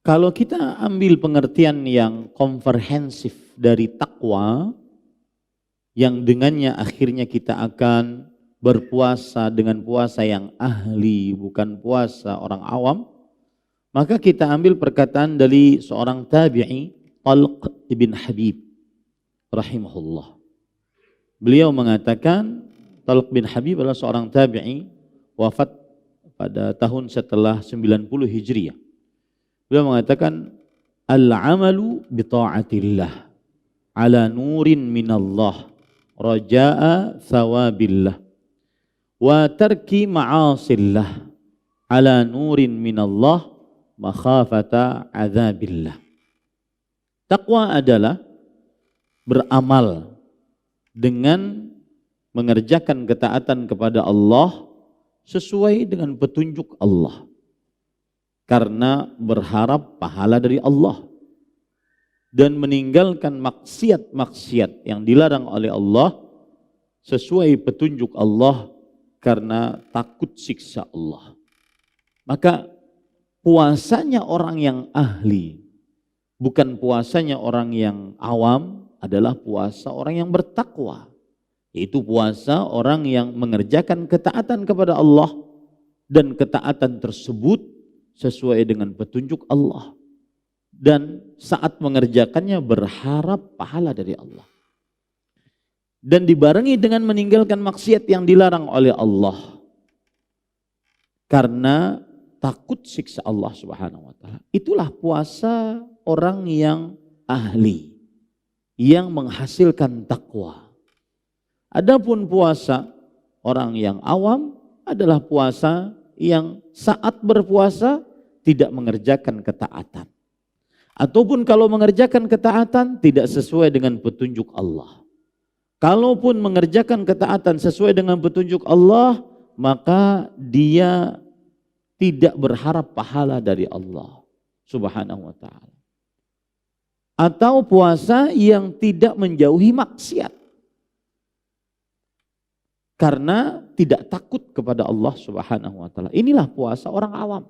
Kalau kita ambil pengertian yang komprehensif dari takwa, yang dengannya akhirnya kita akan berpuasa dengan puasa yang ahli, bukan puasa orang awam, maka kita ambil perkataan dari seorang tabi'i, Talq ibn Habib rahimahullah. Beliau mengatakan, Talq bin Habib adalah seorang tabi'i, wafat pada tahun setelah 90 Hijriah. Beliau mengatakan, al-amalu bi ta'atillah ala nurin minallah raja'a thawabillah wa tarki ma'asillah ala nurin minallah makhafata azabillah. Takwa adalah beramal dengan mengerjakan ketaatan kepada Allah sesuai dengan petunjuk Allah, karena berharap pahala dari Allah, dan meninggalkan maksiat-maksiat yang dilarang oleh Allah sesuai petunjuk Allah karena takut siksa Allah. Maka puasanya orang yang ahli, bukan puasanya orang yang awam, adalah puasa orang yang bertakwa. Yaitu puasa orang yang mengerjakan ketaatan kepada Allah, dan ketaatan tersebut sesuai dengan petunjuk Allah, dan saat mengerjakannya berharap pahala dari Allah, dan dibarengi dengan meninggalkan maksiat yang dilarang oleh Allah karena takut siksa Allah Subhanahu wa taala. Itulah puasa orang yang ahli, yang menghasilkan takwa. Adapun puasa orang yang awam adalah puasa yang saat berpuasa tidak mengerjakan ketaatan, ataupun kalau mengerjakan ketaatan tidak sesuai dengan petunjuk Allah. Kalaupun mengerjakan ketaatan sesuai dengan petunjuk Allah, maka dia tidak berharap pahala dari Allah Subhanahu wa taala. Atau puasa yang tidak menjauhi maksiat karena tidak takut kepada Allah Subhanahu wa taala. Inilah puasa orang awam.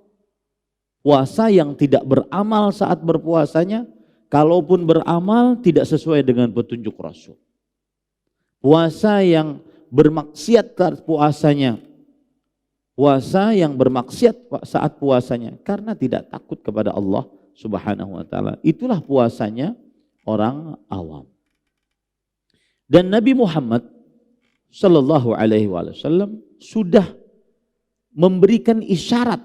Puasa yang tidak beramal saat berpuasanya, kalaupun beramal tidak sesuai dengan petunjuk Rasul. Puasa yang bermaksiat saat puasanya, puasa yang bermaksiat saat puasanya karena tidak takut kepada Allah Subhanahu wa taala. Itulah puasanya orang awam. Dan Nabi Muhammad Sallallahu alaihi wasallam sudah memberikan isyarat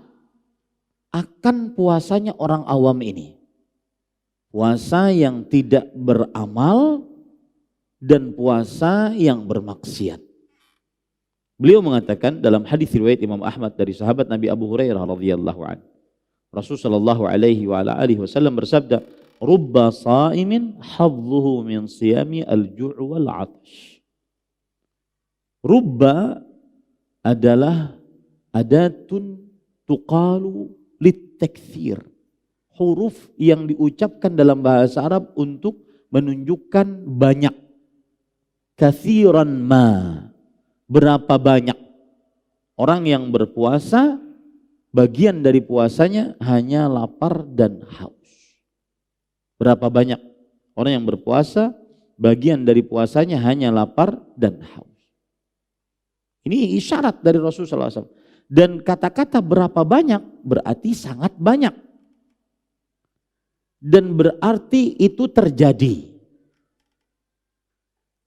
akan puasanya orang awam ini. Puasa yang tidak beramal dan puasa yang bermaksiat. Beliau mengatakan dalam hadis riwayat Imam Ahmad dari sahabat Nabi Abu Hurairah radhiyallahu anhu. Rasul sallallahu alaihi wa ala alihi wasallam bersabda, "Rubba sha'imin hadzuhu min siyami al-ju' wal 'atash." Rubba adalah adatun tuqalu litakthir. Huruf yang diucapkan dalam bahasa Arab untuk menunjukkan banyak. Kathiran ma, berapa banyak. Orang yang berpuasa, bagian dari puasanya hanya lapar dan haus. Berapa banyak orang yang berpuasa, bagian dari puasanya hanya lapar dan haus. Ini isyarat dari Rasulullah SAW. Dan kata-kata berapa banyak berarti sangat banyak. Dan berarti itu terjadi.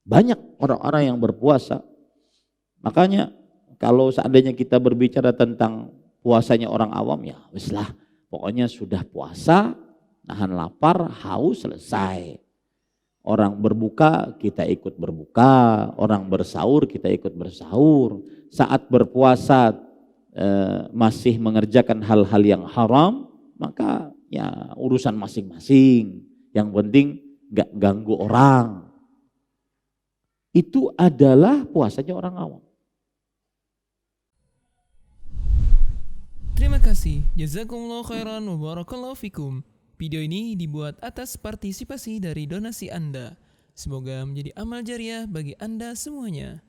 Banyak orang-orang yang berpuasa. Makanya kalau seandainya kita berbicara tentang puasanya orang awam, ya weslah, pokoknya sudah puasa, nahan lapar, haus, selesai. Orang berbuka, kita ikut berbuka. Orang bersahur, kita ikut bersahur. Saat berpuasa masih mengerjakan hal-hal yang haram, maka ya urusan masing-masing. Yang penting gak ganggu orang. Itu adalah puasanya orang awam. Terima kasih. Jazakumullah khairan wa barakallahu fikum. Video ini dibuat atas partisipasi dari donasi Anda. Semoga menjadi amal jariah bagi Anda semuanya.